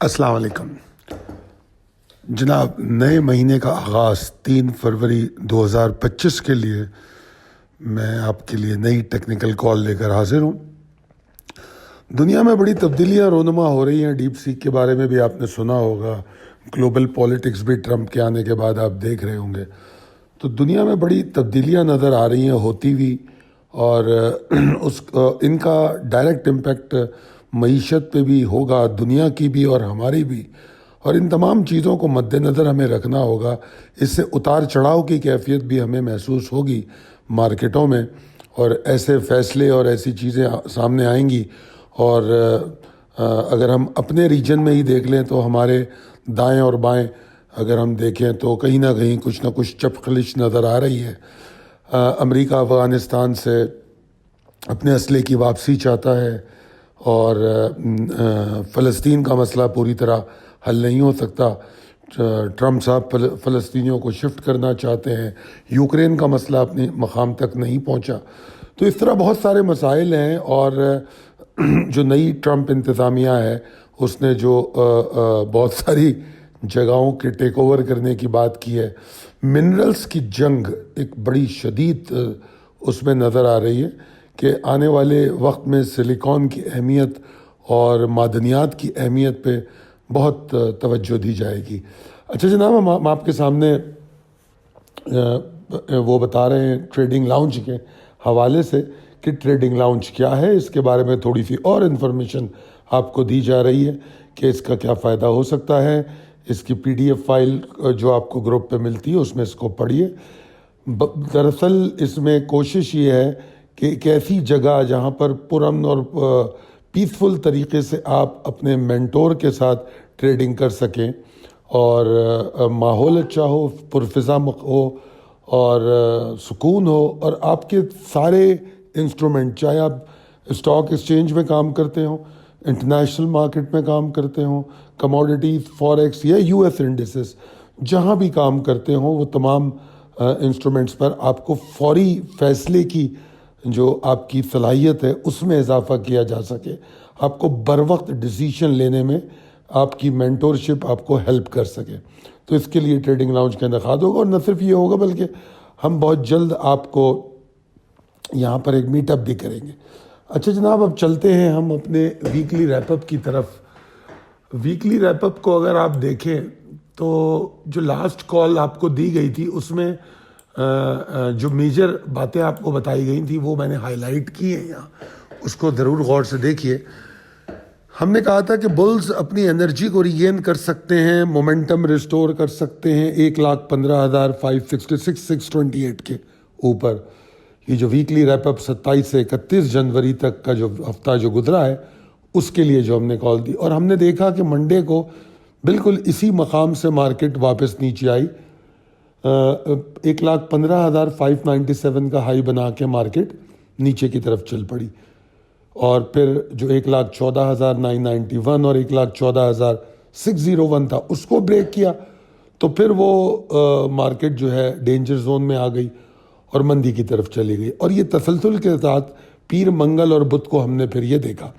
السلام علیکم جناب، نئے مہینے کا آغاز 3 فروری 2025 کے لیے میں آپ کے لیے نئی ٹیکنیکل کال لے کر حاضر ہوں۔ دنیا میں بڑی تبدیلیاں رونما ہو رہی ہیں۔ ڈیپ سیک کے بارے میں بھی آپ نے سنا ہوگا، گلوبل پالیٹکس بھی ٹرمپ کے آنے کے بعد آپ دیکھ رہے ہوں گے۔ تو دنیا میں بڑی تبدیلیاں نظر آ رہی ہیں ہوتی ہوئی، اور ان کا ڈائریکٹ امپیکٹ معیشت پہ بھی ہوگا، دنیا کی بھی اور ہماری بھی، اور ان تمام چیزوں کو مد نظر ہمیں رکھنا ہوگا۔ اس سے اتار چڑھاؤ کی کیفیت بھی ہمیں محسوس ہوگی مارکیٹوں میں، اور ایسے فیصلے اور ایسی چیزیں سامنے آئیں گی۔ اور اگر ہم اپنے ریجن میں ہی دیکھ لیں تو ہمارے دائیں اور بائیں اگر ہم دیکھیں تو کہیں نہ کہیں کچھ نہ کچھ چپخلش نظر آ رہی ہے۔ امریکہ افغانستان سے اپنے اسلحے کی واپسی چاہتا ہے، اور فلسطین کا مسئلہ پوری طرح حل نہیں ہو سکتا۔ ٹرمپ صاحب فلسطینیوں کو شفٹ کرنا چاہتے ہیں، یوکرین کا مسئلہ اپنے مقام تک نہیں پہنچا۔ تو اس طرح بہت سارے مسائل ہیں، اور جو نئی ٹرمپ انتظامیہ ہے اس نے جو بہت ساری جگہوں کے ٹیک اوور کرنے کی بات کی ہے۔ منرلز کی جنگ ایک بڑی شدید اس میں نظر آ رہی ہے کہ آنے والے وقت میں سلیکان کی اہمیت اور معدنیات کی اہمیت پہ بہت توجہ دی جائے گی۔ اچھا جناب، ہم آپ کے سامنے وہ بتا رہے ہیں ٹریڈنگ لاؤنج کے حوالے سے کہ ٹریڈنگ لاؤنج کیا ہے۔ اس کے بارے میں تھوڑی سی اور انفارمیشن آپ کو دی جا رہی ہے کہ اس کا کیا فائدہ ہو سکتا ہے۔ اس کی PDF فائل جو آپ کو گروپ پہ ملتی ہے اس میں اس کو پڑھیے۔ دراصل اس میں کوشش یہ ہے کہ ایک ایسی جگہ جہاں پر پرامن اور پیسفل طریقے سے آپ اپنے مینٹور کے ساتھ ٹریڈنگ کر سکیں، اور ماحول اچھا ہو، پرفضا ہو، اور سکون ہو، اور آپ کے سارے انسٹرومنٹ، چاہے آپ اسٹاک ایکسچینج میں کام کرتے ہوں، انٹرنیشنل مارکیٹ میں کام کرتے ہوں، کموڈیٹیز، فوریکس یا US انڈیسز، جہاں بھی کام کرتے ہوں، وہ تمام انسٹرومنٹس پر آپ کو فوری فیصلے کی جو آپ کی صلاحیت ہے اس میں اضافہ کیا جا سکے، آپ کو بروقت ڈیسیشن لینے میں آپ کی مینٹورشپ آپ کو ہیلپ کر سکے۔ تو اس کے لیے ٹریڈنگ لاؤنج کا انعقاد ہوگا، اور نہ صرف یہ ہوگا بلکہ ہم بہت جلد آپ کو یہاں پر ایک میٹ اپ بھی کریں گے۔ اچھا جناب، اب چلتے ہیں ہم اپنے ویکلی ریپ اپ کی طرف۔ ویکلی ریپ اپ کو اگر آپ دیکھیں تو جو لاسٹ کال آپ کو دی گئی تھی اس میں جو میجر باتیں آپ کو بتائی گئی تھیں وہ میں نے ہائی لائٹ کی ہیں یہاں، اس کو ضرور غور سے دیکھیے۔ ہم نے کہا تھا کہ بلز اپنی انرجی کو ریگین کر سکتے ہیں، مومنٹم ریسٹور کر سکتے ہیں 1,15,566 628 کے اوپر۔ یہ جو ویکلی ریپ اپ 27 سے 31 جنوری تک کا جو ہفتہ جو گزرا ہے اس کے لیے جو ہم نے کال دی، اور ہم نے دیکھا کہ منڈے کو بالکل اسی مقام سے مارکیٹ واپس نیچے آئی، 1,15,597 کا ہائی بنا کے مارکیٹ نیچے کی طرف چل پڑی، اور پھر جو 1,14,991 اور 1,14,601 تھا اس کو بریک کیا، تو پھر وہ مارکیٹ جو ہے ڈینجر زون میں آ گئی اور مندی کی طرف چلی گئی، اور یہ تسلسل کے ساتھ پیر، منگل اور بدھ کو ہم نے پھر یہ دیکھا۔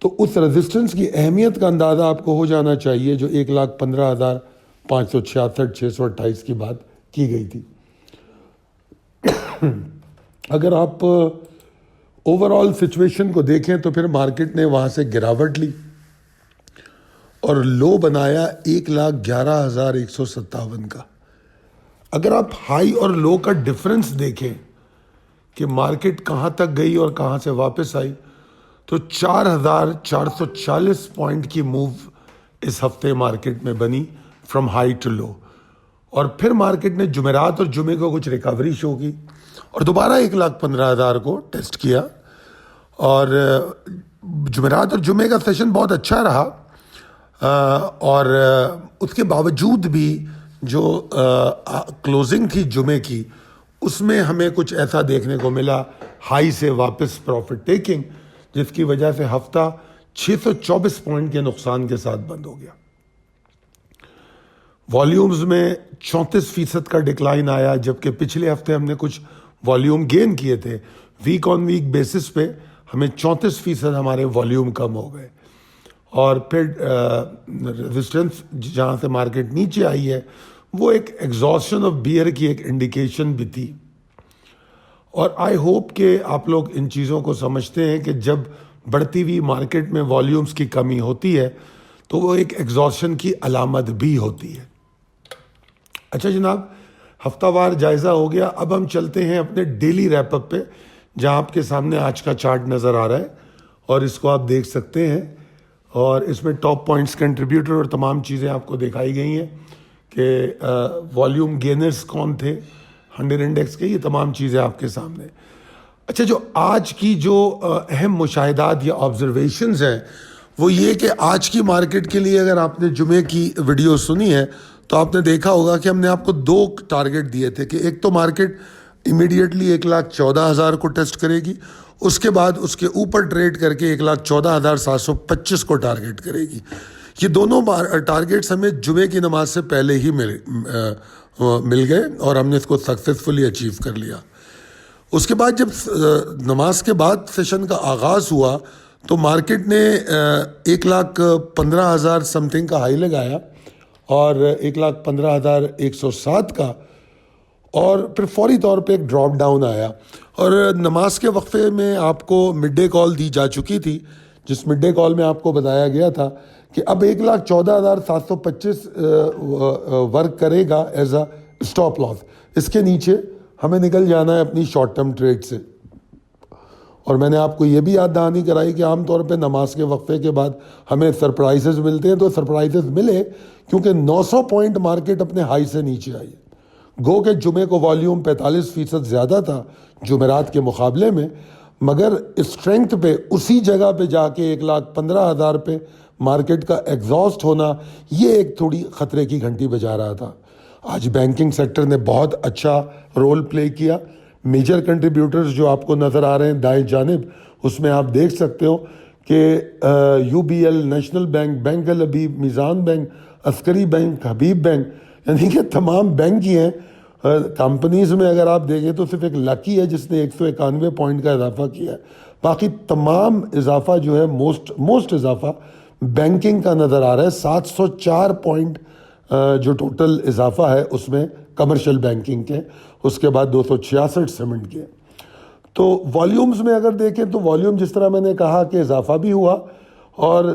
تو اس ریزسٹنس کی اہمیت کا اندازہ آپ کو ہو جانا چاہیے جو 1,15,566 628 کی بات کی گئی تھی۔ اگر آپ اوور آل سچویشن کو دیکھیں تو پھر مارکیٹ نے وہاں سے گراوٹ لی اور لو بنایا 1,11,157 کا۔ اگر آپ ہائی اور لو کا ڈفرنس دیکھیں کہ مارکیٹ کہاں تک گئی اور کہاں سے واپس آئی، تو 4,440 پوائنٹ کی موو اس ہفتے مارکیٹ میں بنی فرام ہائی ٹو لو، اور پھر مارکیٹ نے جمعرات اور جمعے کو کچھ ریکوری شو کی اور دوبارہ 1,15,000 کو ٹیسٹ کیا، اور جمعرات اور جمعے کا سیشن بہت اچھا رہا، اور اس کے باوجود بھی جو کلوزنگ تھی جمعے کی اس میں ہمیں کچھ ایسا دیکھنے کو ملا، ہائی سے واپس پروفٹ ٹیکنگ، جس کی وجہ سے ہفتہ 624 پوائنٹ کے نقصان کے ساتھ بند ہو گیا۔ والیومز میں 34% کا ڈکلائن آیا، جبکہ پچھلے ہفتے ہم نے کچھ والیوم گین کیے تھے۔ ویک آن ویک بیسس پہ ہمیں 34% ہمارے والیوم کم ہو گئے۔ اور پھر ریزسٹنس جہاں سے مارکیٹ نیچے آئی ہے وہ ایک ایگزاسشن آف بیئر کی ایک انڈیکیشن بھی تھی. اور آئی ہوپ کہ آپ لوگ ان چیزوں کو سمجھتے ہیں کہ جب بڑھتی ہوئی مارکیٹ میں والیومز کی کمی ہوتی ہے تو وہ ایک ایگزاسشن کی علامت بھی ہوتی ہے. اچھا جناب، ہفتہ وار جائزہ ہو گیا. اب ہم چلتے ہیں اپنے ڈیلی ریپ اپ پہ، جہاں آپ کے سامنے آج کا چارٹ نظر آ رہا ہے اور اس کو آپ دیکھ سکتے ہیں. اور اس میں ٹاپ پوائنٹس کنٹریبیوٹر اور تمام چیزیں آپ کو دکھائی گئی ہیں کہ والیوم گینرز کون تھے 100 انڈیکس کے. یہ تمام چیزیں آپ کے سامنے. اچھا، جو آج کی جو اہم مشاہدات یا آبزرویشنز ہیں وہ یہ کہ آج کی مارکیٹ کے لیے اگر آپ نے جمعے کی ویڈیو سنی ہے تو آپ نے دیکھا ہوگا کہ ہم نے آپ کو 2 ٹارگٹ دیے تھے کہ ایک تو مارکیٹ امیڈیٹلی 1,14,000 کو ٹیسٹ کرے گی، اس کے بعد اس کے اوپر ٹریڈ کر کے 1,14,725 کو ٹارگٹ کرے گی. یہ دونوں ٹارگٹس ہمیں جمعے کی نماز سے پہلے ہی مل گئے اور ہم نے اس کو سکسیسفلی اچیو کر لیا. اس کے بعد جب نماز کے بعد سیشن کا آغاز ہوا تو مارکیٹ نے 1,15,000 سم تھنگ کا ہائی لگایا اور 1,15,107 کا، اور پھر فوری طور پہ ایک ڈراپ ڈاؤن آیا. اور نماز کے وقفے میں آپ کو مڈ ڈے کال دی جا چکی تھی، جس مڈ ڈے کال میں آپ کو بتایا گیا تھا کہ اب 1,14,725 ورک کرے گا ایز اے اسٹاپ لاس. اس کے نیچے ہمیں نکل جانا ہے اپنی شارٹ ٹرم ٹریڈ سے. اور میں نے آپ کو یہ بھی یاد دہانی کرائی کہ عام طور پہ نماز کے وقفے کے بعد ہمیں سرپرائزز ملتے ہیں، تو سرپرائزز ملے کیونکہ 900 پوائنٹ مارکیٹ اپنے ہائی سے نیچے آئی. گو کہ جمعے کو والیوم 45% زیادہ تھا جمعرات کے مقابلے میں، مگر اسٹرینگتھ پہ اسی جگہ پہ جا کے 1,15,000 پہ مارکیٹ کا ایگزاسٹ ہونا یہ ایک تھوڑی خطرے کی گھنٹی بجا رہا تھا. آج بینکنگ سیکٹر نے بہت اچھا رول پلے کیا. میجر کنٹریبیوٹرز جو آپ کو نظر آ رہے ہیں دائیں جانب، اس میں آپ دیکھ سکتے ہو کہ UBL، نیشنل بینک، بینک الحبیب، میزان بینک، عسکری بینک، حبیب بینک، یعنی کہ تمام بینک ہی ہیں. کمپنیز میں اگر آپ دیکھیں تو صرف ایک لکی ہے جس نے 191 پوائنٹ کا اضافہ کیا ہے. باقی تمام اضافہ جو ہے موسٹ اضافہ بینکنگ کا نظر آ رہا ہے. 704 پوائنٹ جو ٹوٹل اضافہ ہے اس میں کمرشل بینکنگ کے، اس کے بعد 266 سیمنٹ کے. تو والیومز میں اگر دیکھیں تو والیوم جس طرح میں نے کہا کہ اضافہ بھی ہوا. اور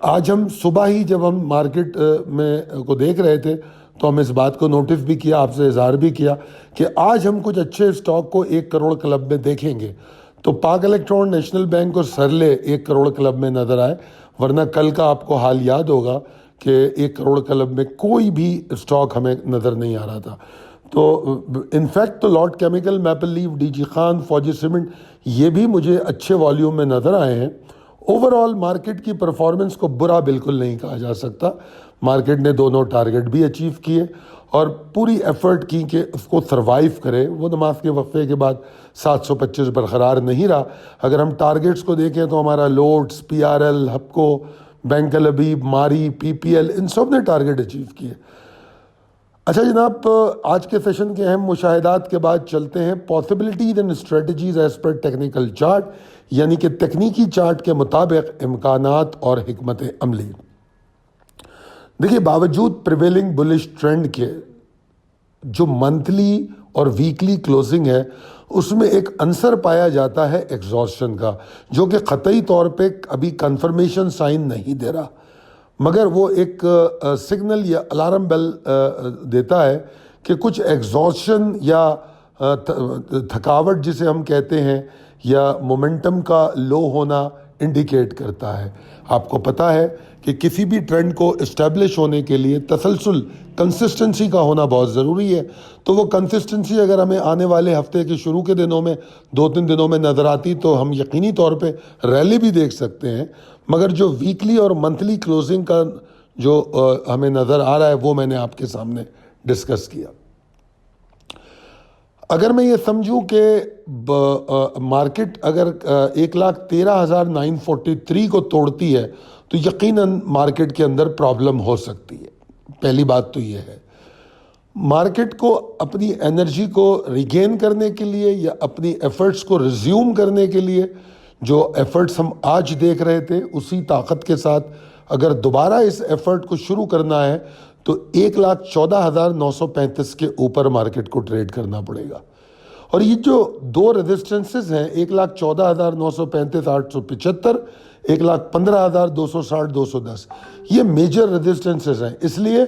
آج ہم صبح ہی جب ہم مارکیٹ میں کو دیکھ رہے تھے تو ہم اس بات کو نوٹس بھی کیا، آپ سے اظہار بھی کیا کہ آج ہم کچھ اچھے اسٹاک کو 1 کروڑ کلب میں دیکھیں گے. تو پاک الیکٹرون، نیشنل بینک اور سرلے 1 کروڑ کلب میں نظر آئے، ورنہ کل کا آپ کو حال یاد ہوگا کہ 1 کروڑ کلب میں کوئی بھی اسٹاک ہمیں نظر نہیں آ رہا تھا. تو انفیکٹ تو Lotte chemical, Maple Leaf, D G Khan, Fauji cement یہ بھی مجھے اچھے والیوم میں نظر آئے ہیں. اوور آل مارکیٹ کی پرفارمنس کو برا بالکل نہیں کہا جا سکتا. مارکیٹ نے دونوں ٹارگٹ بھی اچیو کیے اور پوری ایفرٹ کی کہ اس کو سروائیو کرے. وہ نماز کے وقفے کے بعد 725 برقرار نہیں رہا. اگر ہم ٹارگٹس کو دیکھیں تو ہمارا لوڈس، PRL، ہپکو، بینک الحبیب، ماری، PPL ان سب نے ٹارگٹ اچیو کیے. اچھا جناب، آج کے سیشن کے اہم مشاہدات کے بعد چلتے ہیں possibilities and strategies as per technical chart, یعنی کہ تکنیکی چارٹ کے مطابق امکانات اور حکمت عملی. دیکھیے، باوجود پریویلنگ بلش ٹرینڈ کے جو منتھلی اور ویکلی کلوزنگ ہے اس میں ایک عنصر پایا جاتا ہے ایگزاسشن کا، جو کہ قطعی طور پہ ابھی کنفرمیشن سائن نہیں دے رہا، مگر وہ ایک سگنل یا الارم بیل دیتا ہے کہ کچھ ایگزاسشن یا تھکاوٹ جسے ہم کہتے ہیں یا مومنٹم کا لو ہونا انڈیکیٹ کرتا ہے. آپ کو پتہ ہے کہ کسی بھی ٹرینڈ کو اسٹیبلش ہونے کے لیے تسلسل، کنسسٹنسی کا ہونا بہت ضروری ہے. تو وہ کنسسٹنسی اگر ہمیں آنے والے ہفتے کے شروع کے دنوں میں 2-3 دنوں میں نظر آتی تو ہم یقینی طور پہ ریلی بھی دیکھ سکتے ہیں. مگر جو ویکلی اور منتھلی کلوزنگ کا جو ہمیں نظر آ رہا ہے وہ میں نے آپ کے سامنے ڈسکس کیا. اگر میں یہ سمجھوں کہ مارکیٹ اگر 1,13,943 کو توڑتی ہے تو یقیناً مارکیٹ کے اندر پرابلم ہو سکتی ہے. پہلی بات تو یہ ہے. مارکیٹ کو اپنی انرجی کو ریگین کرنے کے لیے یا اپنی ایفرٹس کو ریزیوم کرنے کے لیے جو ایفرٹس ہم آج دیکھ رہے تھے اسی طاقت کے ساتھ اگر دوبارہ اس ایفرٹ کو شروع کرنا ہے تو 1,14,935 کے اوپر مارکیٹ کو ٹریڈ کرنا پڑے گا. اور یہ جو دو ریزسٹنسز ہیں 1,14,935 875, 1,15,260 210, یہ میجر ریزسٹنسز ہیں, اس لیے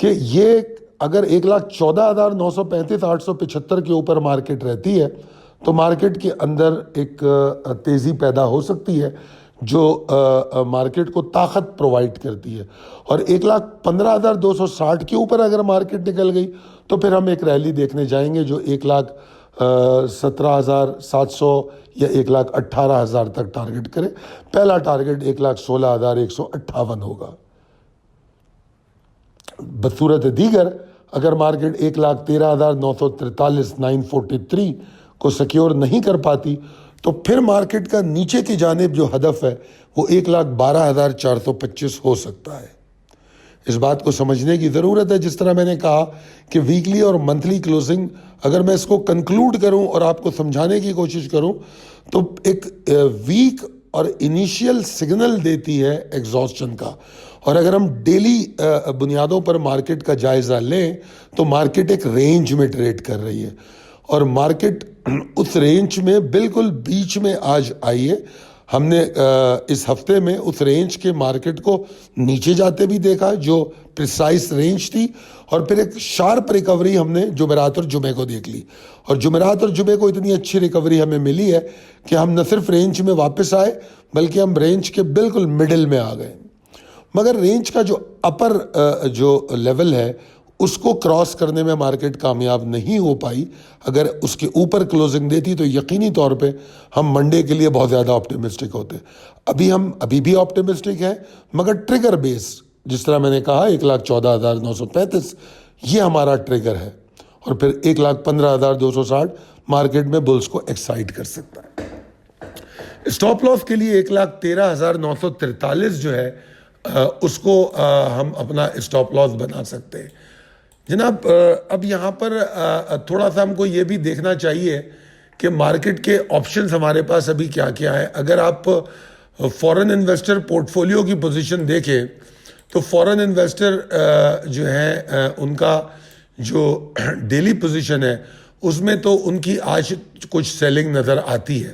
کہ یہ اگر 1,14,935 875 کے اوپر مارکیٹ رہتی ہے تو مارکیٹ کے اندر ایک تیزی پیدا ہو سکتی ہے جو مارکیٹ کو طاقت پرووائڈ کرتی ہے. اور 1,15,260 کے اوپر اگر مارکیٹ نکل گئی تو پھر ہم ایک ریلی دیکھنے جائیں گے جو 1,17,700 یا 1,18,000 تک ٹارگٹ کرے. پہلا ٹارگٹ 1,16,158 ہوگا. بصورت دیگر اگر مارکیٹ 1,13,943 943 کو سیکیور نہیں کر پاتی تو پھر مارکیٹ کا نیچے کی جانب جو ہدف ہے وہ 1,12,425 ہو سکتا ہے. اس بات کو سمجھنے کی ضرورت ہے. جس طرح میں نے کہا کہ ویکلی اور منتھلی کلوزنگ اگر میں اس کو کنکلوڈ کروں اور آپ کو سمجھانے کی کوشش کروں تو ایک ویک اور انیشیل سگنل دیتی ہے ایگزاسشن کا. اور اگر ہم ڈیلی بنیادوں پر مارکیٹ کا جائزہ لیں تو مارکیٹ ایک رینج میں ٹریڈ کر رہی ہے اور مارکیٹ اس رینج میں بالکل بیچ میں آج آئی ہے. ہم نے اس ہفتے میں اس رینج کے مارکیٹ کو نیچے جاتے بھی دیکھا جو پریسائز رینج تھی, اور پھر ایک شارپ ریکوری ہم نے جمعرات اور جمعے کو دیکھ لی. اور جمعرات اور جمعے کو اتنی اچھی ریکوری ہمیں ملی ہے کہ ہم نہ صرف رینج میں واپس آئے بلکہ ہم رینج کے بالکل مڈل میں آ گئے. مگر رینج کا جو اپر جو لیول ہے اس کو کراس کرنے میں مارکیٹ کامیاب نہیں ہو پائی. اگر اس کے اوپر کلوزنگ دیتی تو یقینی طور پہ ہم منڈے کے لیے بہت زیادہ آپٹیمسٹک ہوتے. ہم ابھی بھی آپٹیمسٹک ہیں مگر ٹریگر بیس جس طرح میں نے کہا 1,14,935 یہ ہمارا ٹریگر ہے, اور پھر 1,15,260 مارکیٹ میں بلز کو ایکسائٹ کر سکتا ہے. اسٹاپ لاس کے لیے 1,13,943 جو ہے اس کو ہم اپنا اسٹاپ لاس بنا سکتے ہیں. جناب اب یہاں پر تھوڑا سا ہم کو یہ بھی دیکھنا چاہیے کہ مارکیٹ کے آپشنز ہمارے پاس ابھی کیا کیا ہے. اگر آپ فورن انویسٹر پورٹ فولیو کی پوزیشن دیکھیں تو فورن انویسٹر جو ہے ان کا جو ڈیلی پوزیشن ہے اس میں تو ان کی آج کچھ سیلنگ نظر آتی ہے.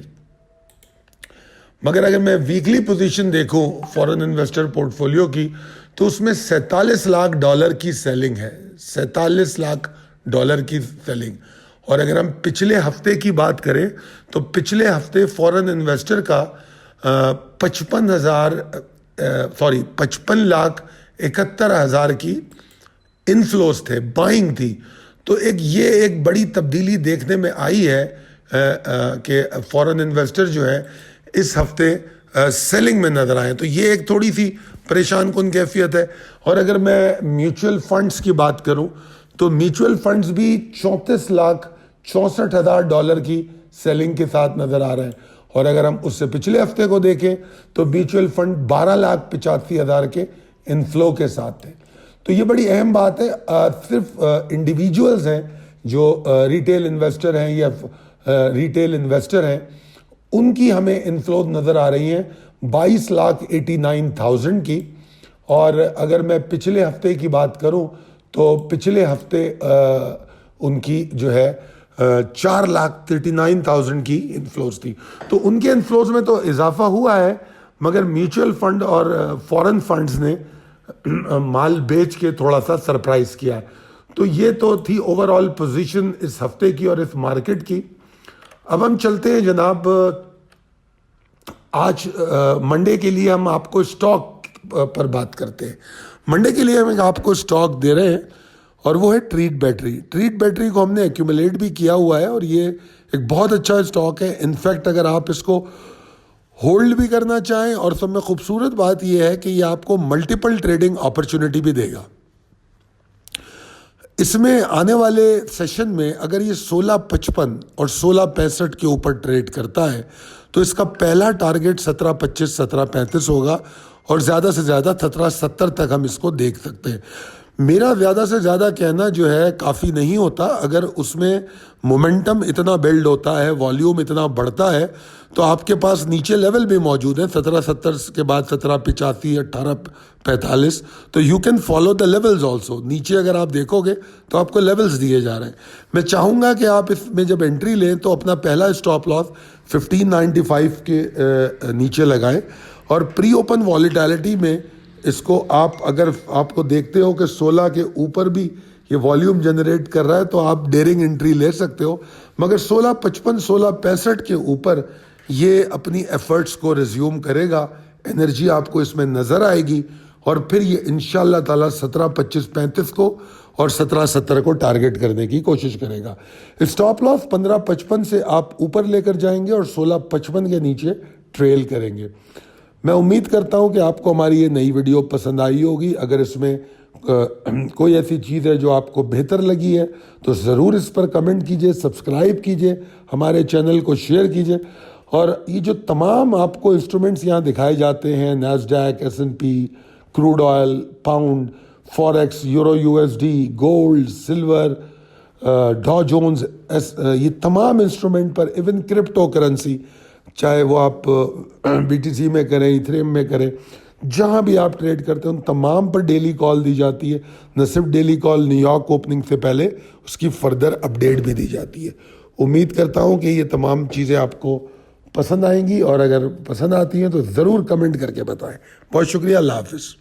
مگر اگر میں ویکلی پوزیشن دیکھوں فورن انویسٹر پورٹ فولیو کی تو اس میں $47 لاکھ کی سیلنگ ہے, $47 لاکھ کی سیلنگ. اور اگر ہم پچھلے ہفتے کی بات کریں تو پچھلے ہفتے فورن انویسٹر کا 55,71,000 کی انفلوز تھے, بائنگ تھی. تو یہ ایک بڑی تبدیلی دیکھنے میں آئی ہے کہ فورن انویسٹر جو ہے اس ہفتے سیلنگ میں نظر آئے. تو یہ ایک تھوڑی سی پریشان کن کیفیت ہے. اور اگر میں میوچل فنڈز کی بات کروں تو میوچل فنڈز بھی $64,64,000 کی سیلنگ کے ساتھ نظر آ رہے ہیں. اور اگر ہم اس سے پچھلے ہفتے کو دیکھیں تو میوچل فنڈ 12,85,000 کے انفلو کے ساتھ تھے. تو یہ بڑی اہم بات ہے. صرف انڈیویجولز ہیں جو ریٹیل انویسٹر ہیں یا ریٹیل انویسٹر ہیں ان کی ہمیں انفلو نظر آ رہی ہیں 22,89,000 کی. اور اگر میں پچھلے ہفتے کی بات کروں تو پچھلے ہفتے ان کی جو ہے 4,39,000 کی انفلوز تھی. تو ان کے انفلوز میں تو اضافہ ہوا ہے مگر میوچل فنڈ اور فورن فنڈز نے مال بیچ کے تھوڑا سا سرپرائز کیا ہے. تو یہ تو تھی اوور آل پوزیشن اس ہفتے کی اور اس مارکیٹ کی. اب ہم چلتے ہیں جناب آج منڈے کے لیے ہم آپ کو اسٹاک پر بات کرتے ہیں. منڈے کے لیے ہم آپ کو اسٹاک دے رہے ہیں اور وہ ہے ٹریٹ بیٹری. ٹریٹ بیٹری کو ہم نے ایکیومولیٹ بھی کیا ہوا ہے اور یہ ایک بہت اچھا اسٹاک ہے. انفیکٹ اگر آپ اس کو ہولڈ بھی کرنا چاہیں اور سب میں خوبصورت بات یہ ہے کہ یہ آپ کو ملٹیپل ٹریڈنگ اپرچونٹی بھی دے گا. اس میں آنے والے سیشن میں اگر یہ 16.55 اور 16.65 کے اوپر ٹریڈ کرتا ہے تو اس کا پہلا ٹارگٹ 17.25 17.35 ہوگا اور زیادہ سے زیادہ 17.70 تک ہم اس کو دیکھ سکتے ہیں. میرا زیادہ سے زیادہ کہنا جو ہے کافی نہیں ہوتا. اگر اس میں مومنٹم اتنا بلڈ ہوتا ہے, والیوم اتنا بڑھتا ہے, تو آپ کے پاس نیچے لیول بھی موجود ہیں 1770 کے بعد 1785 1845, تو you can follow the levels also. نیچے اگر آپ دیکھو گے تو آپ کو لیولز دیے جا رہے ہیں. میں چاہوں گا کہ آپ اس میں جب انٹری لیں تو اپنا پہلا اسٹاپ لاس 1595 کے نیچے لگائیں, اور پری اوپن والیٹیلٹی میں اس کو آپ اگر آپ کو دیکھتے ہو کہ 16 کے اوپر بھی یہ والیوم جنریٹ کر رہا ہے تو آپ ڈیرنگ انٹری لے سکتے ہو, مگر 1655 1665 کے اوپر یہ اپنی ایفرٹس کو ریزیوم کرے گا, انرجی آپ کو اس میں نظر آئے گی, اور پھر یہ انشاءاللہ تعالیٰ 1725-35 کو اور 1770 کو ٹارگٹ کرنے کی کوشش کرے گا. اسٹاپ لاس 1555 سے آپ اوپر لے کر جائیں گے اور 1655 کے نیچے ٹریل کریں گے. میں امید کرتا ہوں کہ آپ کو ہماری یہ نئی ویڈیو پسند آئی ہوگی. اگر اس میں کوئی ایسی چیز ہے جو آپ کو بہتر لگی ہے تو ضرور اس پر کمنٹ کیجئے, سبسکرائب کیجئے, ہمارے چینل کو شیئر کیجئے. اور یہ جو تمام آپ کو انسٹرومنٹس یہاں دکھائے جاتے ہیں, Nasdaq, S&P, crude oil, pound, forex, euro USD, gold, silver, Dow Jones, یہ تمام انسٹرومنٹ پر, ایون کرپٹو کرنسی, چاہے وہ آپ BTC میں کریں, ایتھریم میں کریں, جہاں بھی آپ ٹریڈ کرتے ہیں ان تمام پر ڈیلی کال دی جاتی ہے. نہ صرف ڈیلی کال, نیو یارک اوپننگ سے پہلے اس کی فردر اپڈیٹ بھی دی جاتی ہے. امید کرتا ہوں کہ یہ تمام چیزیں آپ کو پسند آئیں گی, اور اگر پسند آتی ہیں تو ضرور کمنٹ کر کے بتائیں. بہت شکریہ, اللہ حافظ.